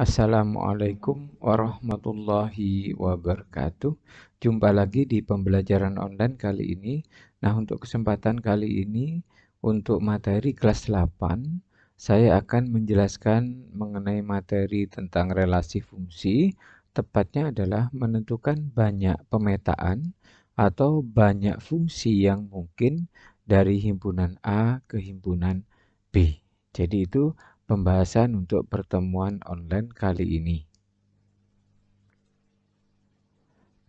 Assalamualaikum warahmatullahi wabarakatuh. Jumpa lagi di pembelajaran online kali ini. Nah, untuk kesempatan kali ini, untuk materi kelas 8, saya akan menjelaskan mengenai materi tentang relasi fungsi. Tepatnya adalah menentukan banyak pemetaan atau banyak fungsi yang mungkin dari himpunan A ke himpunan B. Jadi itu pembahasan untuk pertemuan online kali ini.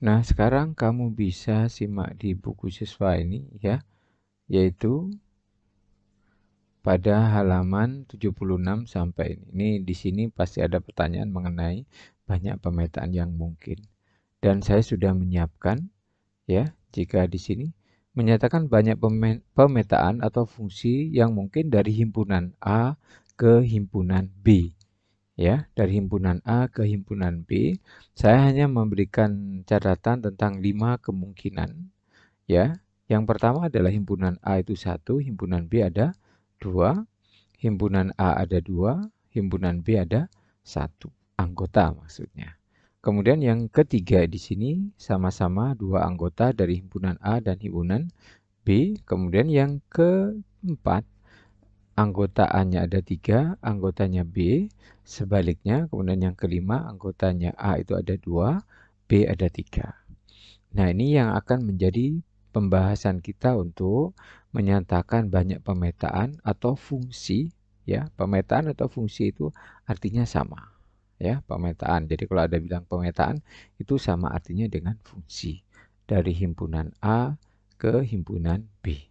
Nah, sekarang kamu bisa simak di buku siswa ini ya, yaitu pada halaman 76 sampai ini. Di sini pasti ada pertanyaan mengenai banyak pemetaan yang mungkin. Dan saya sudah menyiapkan ya, jika di sini menyatakan banyak pemetaan atau fungsi yang mungkin dari himpunan A ke himpunan B. Ya, dari himpunan A ke himpunan B, saya hanya memberikan catatan tentang 5 kemungkinan. Ya, yang pertama adalah himpunan A itu 1, himpunan B ada 2, himpunan A ada 2, himpunan B ada 1. Anggota maksudnya. Kemudian yang ketiga di sini sama-sama 2 anggota dari himpunan A dan himpunan B. Kemudian yang keempat, anggota A-nya ada 3, anggotanya B, sebaliknya. Kemudian yang kelima, anggotanya A itu ada 2, B ada 3. Nah, ini yang akan menjadi pembahasan kita untuk menyatakan banyak pemetaan atau fungsi. Ya, pemetaan atau fungsi itu artinya sama. Ya, pemetaan. Jadi kalau ada bilang pemetaan, itu sama artinya dengan fungsi. Dari himpunan A ke himpunan B.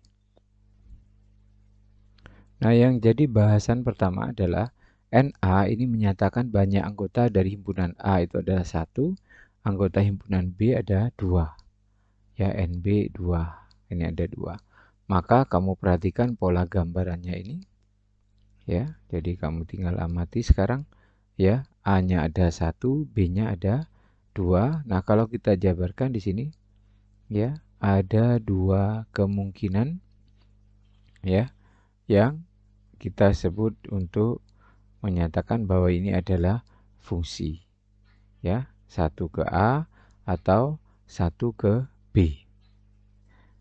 Nah, yang jadi bahasan pertama adalah NA ini menyatakan banyak anggota dari himpunan A itu adalah 1, anggota himpunan B ada 2. Ya, NB 2. Ini ada 2. Maka kamu perhatikan pola gambarannya ini. Ya, jadi kamu tinggal amati sekarang. Ya, A-nya ada 1, B-nya ada 2. Nah, kalau kita jabarkan di sini, ya, ada 2 kemungkinan ya yang kita sebut untuk menyatakan bahwa ini adalah fungsi. Ya, satu ke A atau satu ke B.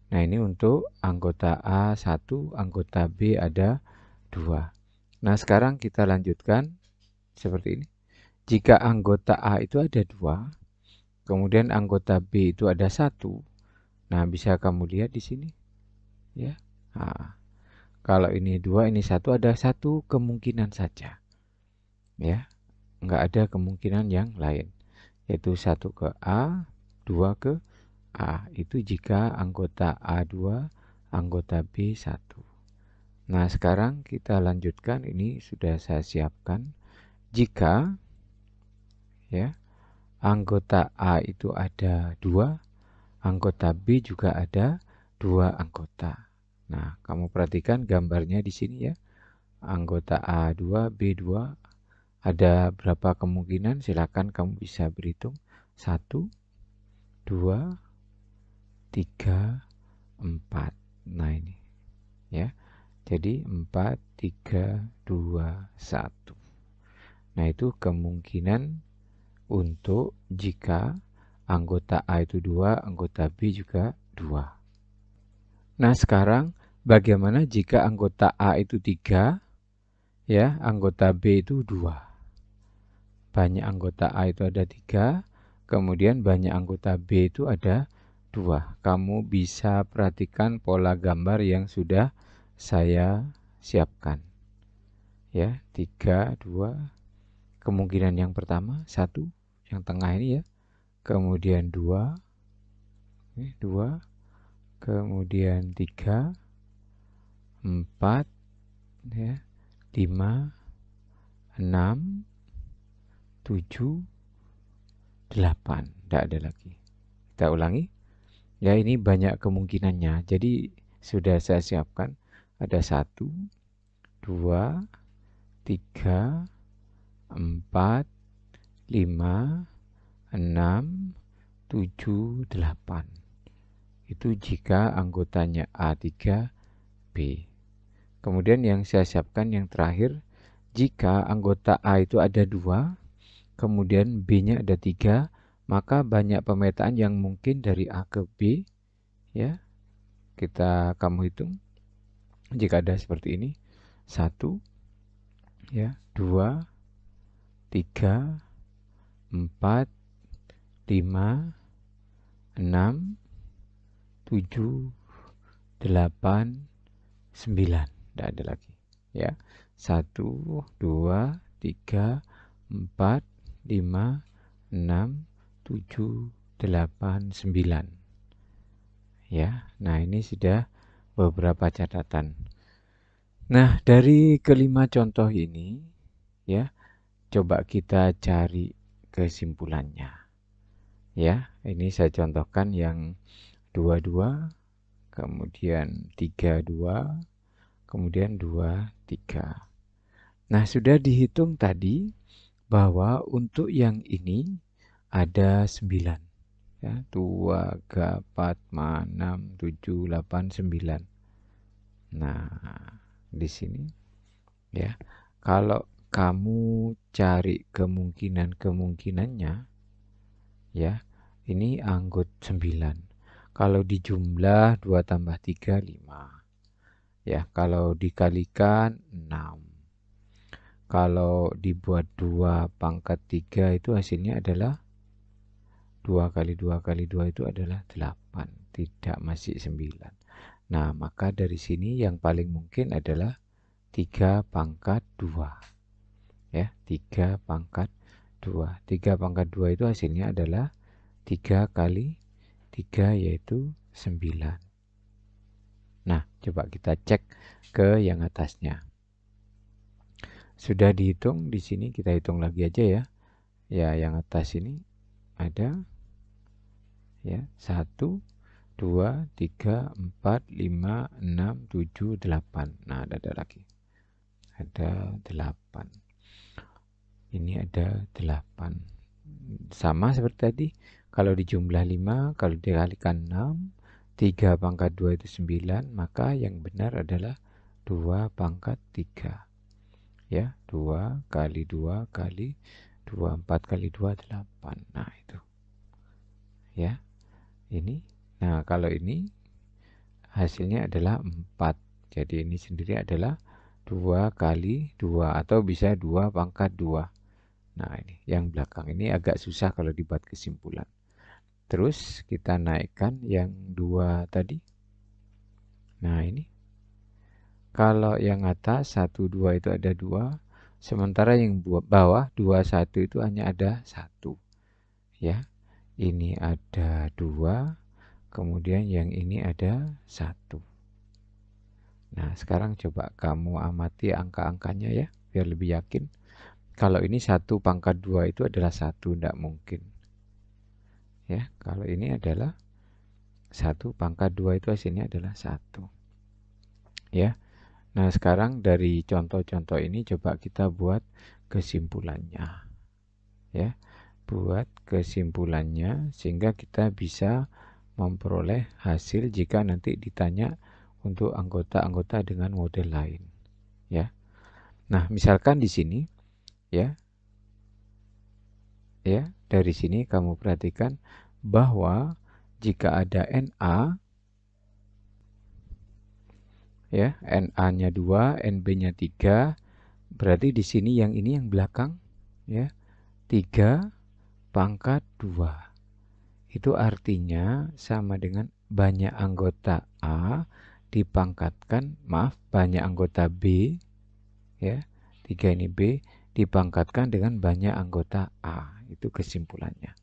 Nah, ini untuk anggota A1, anggota B ada 2. Nah, sekarang kita lanjutkan seperti ini. Jika anggota A itu ada 2, kemudian anggota B itu ada 1. Nah, bisa kamu lihat di sini. Ya. Nah, kalau ini 2, ini 1, ada satu kemungkinan saja. Ya, nggak ada kemungkinan yang lain, yaitu 1 ke A, 2 ke A. Itu jika anggota A2, anggota B1. Nah, sekarang kita lanjutkan. Ini sudah saya siapkan. Jika ya anggota A itu ada 2, anggota B juga ada 2 anggota. Nah, kamu perhatikan gambarnya di sini ya. Anggota A2, B2, ada berapa kemungkinan? Silakan kamu bisa berhitung. 1, 2, 3, 4. Nah, ini ya. Jadi 4, 3, 2, 1. Nah, itu kemungkinan untuk jika anggota A itu 2, anggota B juga 2. Nah, sekarang bagaimana jika anggota A itu 3, ya, anggota B itu 2. Banyak anggota A itu ada 3, kemudian banyak anggota B itu ada 2. Kamu bisa perhatikan pola gambar yang sudah saya siapkan. Ya, 3, 2. Kemungkinan yang pertama 1, yang tengah ini ya. Kemudian 2, 2. Kemudian 3, 4, ya, 5, 6, 7, 8. Tidak ada lagi. Kita ulangi. Ya, ini banyak kemungkinannya. Jadi sudah saya siapkan. Ada 1, 2, 3, 4, 5, 6, 7, 8. Itu jika anggotanya A3, B. Kemudian yang saya siapkan yang terakhir, jika anggota A itu ada 2, kemudian B-nya ada 3, maka banyak pemetaan yang mungkin dari A ke B, ya. Kamu hitung jika ada seperti ini. 1, ya, 2, 3, 4, 5, 6, 7, 8, 9. Tidak ada lagi, ya. 1, 2, 3, 4, 5, 6, 7, 8, 9. Ya, nah ini sudah beberapa catatan. Nah, dari kelima contoh ini, ya, coba kita cari kesimpulannya. Ya, ini saya contohkan yang 22, kemudian 32, kemudian 2, 3. Nah, sudah dihitung tadi bahwa untuk yang ini ada 9. Ya, 2, 3, 4, 5, 6, 7, 8, 9. Nah, di sini, ya. Kalau kamu cari kemungkinannya, ya, ini anggot 9. Kalau dijumlah 2 tambah 3, 5. Ya, kalau dikalikan 6. Kalau dibuat 2 pangkat 3 itu hasilnya adalah 2 kali 2 kali 2 itu adalah 8. Tidak, masih 9. Nah, maka dari sini yang paling mungkin adalah 3 pangkat 2. Ya, 3 pangkat 2. 3 pangkat 2 itu hasilnya adalah 3 kali 3 yaitu 9. Nah, coba kita cek ke yang atasnya. Sudah dihitung di sini, kita hitung lagi aja ya. Ya, yang atas ini ada, ya, 1, 2, 3, 4, 5, 6, 7, 8. Nah, ada lagi. Ada 8. Ini ada 8. Sama seperti tadi. Kalau dijumlah 5, kalau dikalikan 6, 3 pangkat 2 itu 9, maka yang benar adalah 2 pangkat 3. Ya, 2 kali 2 kali 2, 4 kali 2, 8. Nah, itu. Ya, ini. Nah, kalau ini hasilnya adalah 4. Jadi ini sendiri adalah 2 kali 2 atau bisa 2 pangkat 2. Nah, ini yang belakang ini agak susah kalau dibuat kesimpulan. Terus kita naikkan yang 2 tadi. Nah, ini. Kalau yang atas 1, 2 itu ada 2. Sementara yang bawah 2, 1 itu hanya ada 1. Ya, ini ada 2. Kemudian yang ini ada 1. Nah, sekarang coba kamu amati angka-angkanya ya, biar lebih yakin. Kalau ini 1 pangkat 2 itu adalah 1, tidak mungkin. Ya, kalau ini adalah 1 pangkat 2 itu hasilnya adalah 1. Ya, nah sekarang dari contoh-contoh ini coba kita buat kesimpulannya. Ya, buat kesimpulannya sehingga kita bisa memperoleh hasil jika nanti ditanya untuk anggota-anggota dengan model lain. Ya, nah misalkan di sini, ya, dari sini kamu perhatikan bahwa jika ada NA, ya, NA-nya 2, NB-nya 3, berarti di sini yang ini yang belakang, ya, 3 pangkat 2. Itu artinya sama dengan banyak anggota A dipangkatkan, banyak anggota B, ya, 3 ini B, dipangkatkan dengan banyak anggota A. Itu kesimpulannya.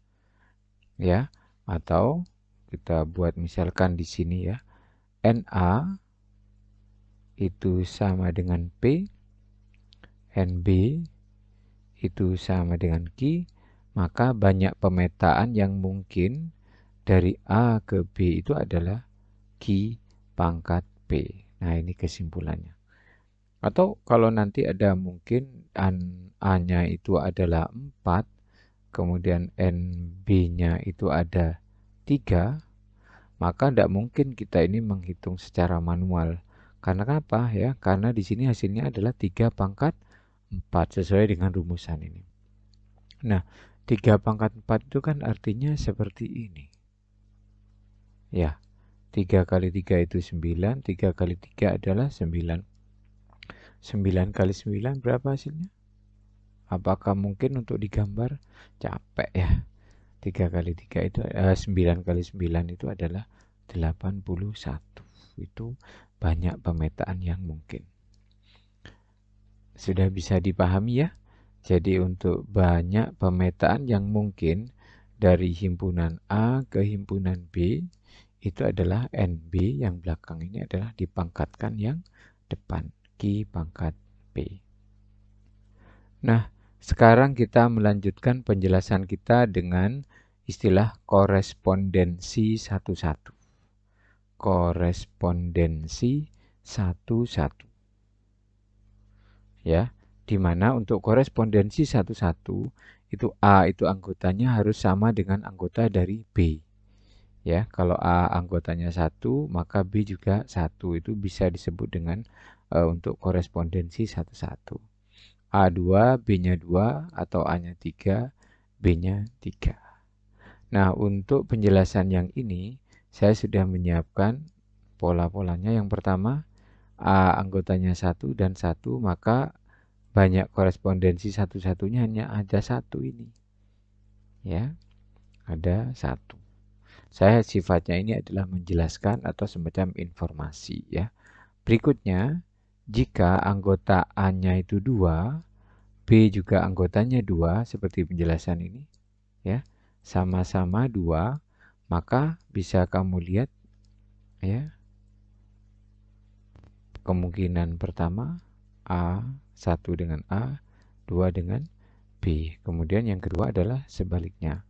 Ya, atau kita buat misalkan di sini ya, NA itu sama dengan P, NB itu sama dengan Q, maka banyak pemetaan yang mungkin dari A ke B itu adalah Q pangkat P. Nah, ini kesimpulannya. Atau kalau nanti ada mungkin A-nya itu adalah 4, kemudian NB-nya itu ada 3, maka tidak mungkin kita ini menghitung secara manual. Karena apa ya? Karena di sini hasilnya adalah 3 pangkat 4 sesuai dengan rumusan ini. Nah, 3 pangkat 4 itu kan artinya seperti ini. Ya, 3 kali 3 itu 9, 3 kali 3 adalah 9. 9 kali 9 berapa hasilnya? Apakah mungkin untuk digambar? Capek ya. 3 kali 3 itu 9 kali 9 itu adalah 81. Itu banyak pemetaan yang mungkin. Sudah bisa dipahami ya? Jadi untuk banyak pemetaan yang mungkin dari himpunan A ke himpunan B itu adalah NB yang belakang ini adalah dipangkatkan yang depan Q pangkat B. Nah, sekarang kita melanjutkan penjelasan kita dengan istilah korespondensi satu-satu. Korespondensi satu-satu. Ya, di mana untuk korespondensi satu-satu itu A itu anggotanya harus sama dengan anggota dari B. Ya, kalau A anggotanya 1, maka B juga 1. Itu bisa disebut dengan untuk korespondensi satu-satu. A2, B-nya 2, atau A-nya 3, B-nya 3. Nah, untuk penjelasan yang ini, saya sudah menyiapkan pola-polanya. Yang pertama, A anggotanya 1 dan 1, maka banyak korespondensi satu-satunya hanya ada 1 ini. Ya, ada 1. Saya sifatnya ini adalah menjelaskan atau semacam informasi ya. Berikutnya, jika anggota A-nya itu 2, B juga anggotanya 2 seperti penjelasan ini ya. Sama-sama 2, maka bisa kamu lihat ya. Kemungkinan pertama A 1 dengan A, 2 dengan B. Kemudian yang kedua adalah sebaliknya.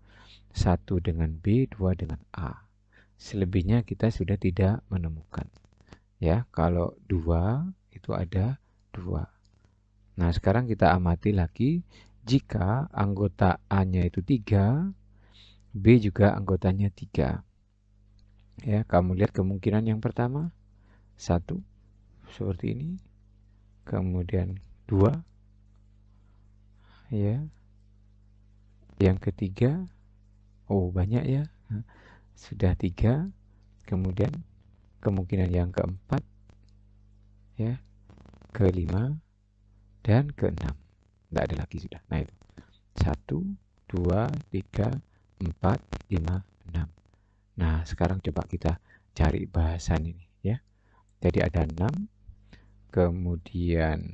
1 dengan B, 2 dengan A. Selebihnya kita sudah tidak menemukan. Ya, kalau 2 itu ada 2. Nah, sekarang kita amati lagi jika anggota A-nya itu 3, B juga anggotanya 3. Ya, kamu lihat kemungkinan yang pertama 1 seperti ini. Kemudian 2 ya. Yang ketiga, oh banyak ya. Sudah 3. Kemudian kemungkinan yang keempat ya, kelima dan keenam. Tidak ada lagi sudah. Nah itu 1, 2, 3, 4, 5, 6. Nah sekarang coba kita cari bahasan ini ya. Jadi ada 6. Kemudian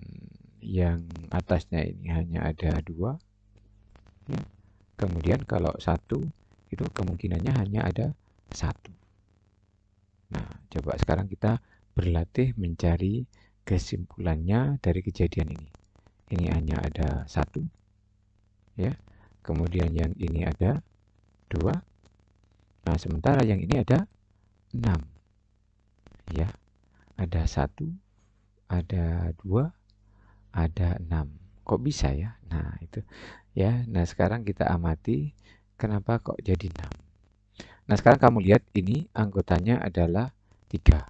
yang atasnya ini hanya ada 2 ya. Kemudian kalau 1 itu kemungkinannya hanya ada 1. Nah coba sekarang kita berlatih mencari kesimpulannya dari kejadian ini. Ini hanya ada 1 ya. Kemudian yang ini ada 2. Nah, sementara yang ini ada 6. Ya. Ada 1, ada 2, ada 6. Kok bisa ya? Nah, itu. Ya. Nah, sekarang kita amati kenapa kok jadi 6. Nah, sekarang kamu lihat ini anggotanya adalah 3.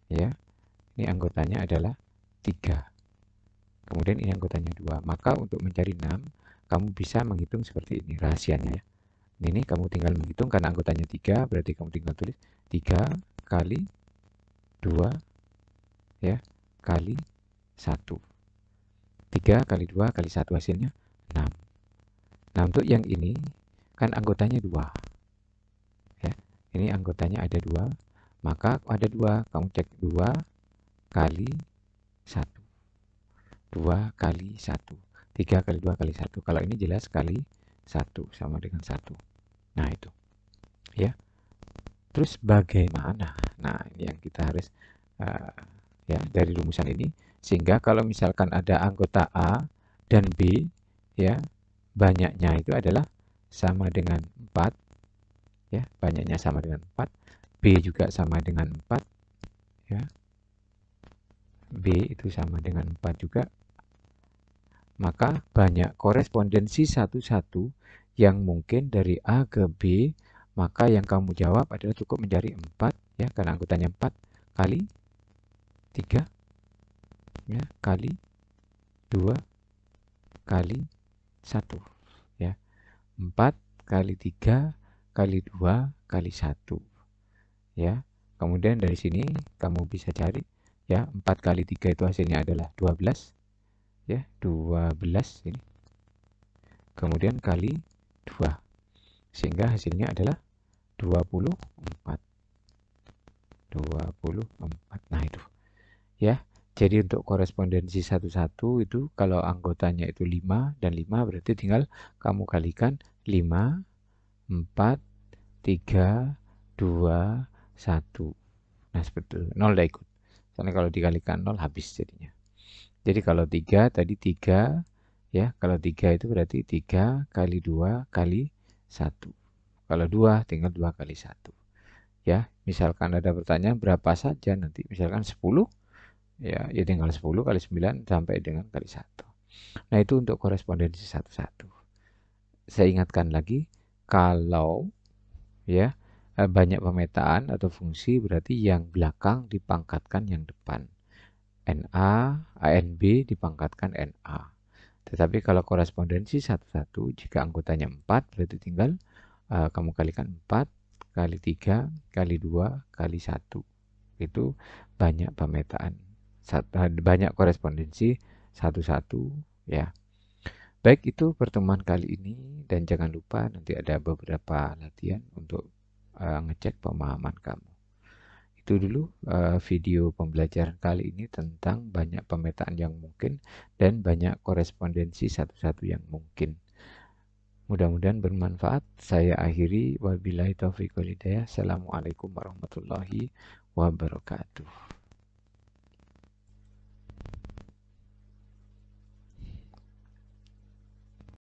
Ya. Ini anggotanya adalah 3. Kemudian ini anggotanya 2. Maka untuk mencari 6, kamu bisa menghitung seperti ini rahasianya ya. Ini kamu tinggal menghitung karena anggotanya 3, berarti kamu tinggal tulis 3 kali 2 ya, kali 1. 3 kali 2 kali 1 hasilnya 6. Nah, untuk yang ini kan anggotanya 2. Ya. Ini anggotanya ada 2, maka ada 2, kamu cek 2 kali 1. 2 kali 1. 3 kali 2 kali 1. Kalau ini jelas kali 1 sama dengan 1. Nah, itu. Ya. Terus bagaimana? Nah, ini yang kita harus ya dari rumusan ini sehingga kalau misalkan ada anggota A dan B ya, banyaknya itu adalah sama dengan 4 ya, banyaknya sama dengan 4, B juga sama dengan 4 ya. B itu sama dengan 4 juga. Maka banyak korespondensi satu-satu yang mungkin dari A ke B, maka yang kamu jawab adalah cukup mencari 4 ya, karena anggotanya 4 kali 3 ya, kali 2 kali 1 ya. 4 kali 3 kali 2 kali 1. Ya. Kemudian dari sini kamu bisa cari ya, 4 kali 3 itu hasilnya adalah 12 ya, 12 ini. Kemudian kali 2 sehingga hasilnya adalah 24. 24. Nah, itu ya. Jadi untuk korespondensi satu-satu itu kalau anggotanya itu 5 dan 5 berarti tinggal kamu kalikan 5, 4, 3, 2, 1. Nah, seperti itu. 0 dah ikut. Soalnya kalau dikalikan 0 habis jadinya. Jadi kalau 3 tadi 3 ya, kalau 3 itu berarti 3 kali 2 kali 1. Kalau 2 tinggal 2 kali 1. Ya, misalkan ada pertanyaan berapa saja nanti, misalkan 10 ya, ya tinggal 10 kali 9 sampai dengan kali 1. Nah, itu untuk korespondensi satu-satu. Saya ingatkan lagi, kalau ya banyak pemetaan atau fungsi berarti yang belakang dipangkatkan yang depan. NA, ANB dipangkatkan NA. Tetapi kalau korespondensi satu-satu, jika anggotanya 4, berarti tinggal kamu kalikan 4 kali 3 kali 2 kali 1. Itu banyak pemetaan. Banyak korespondensi satu-satu ya. Baik, itu pertemuan kali ini dan jangan lupa nanti ada beberapa latihan untuk ngecek pemahaman kamu. Itu dulu video pembelajaran kali ini tentang banyak pemetaan yang mungkin dan banyak korespondensi satu-satu yang mungkin. Mudah-mudahan bermanfaat. Saya akhiri. Wabillahi taufiq wal hidayah. Assalamualaikum warahmatullahi wabarakatuh.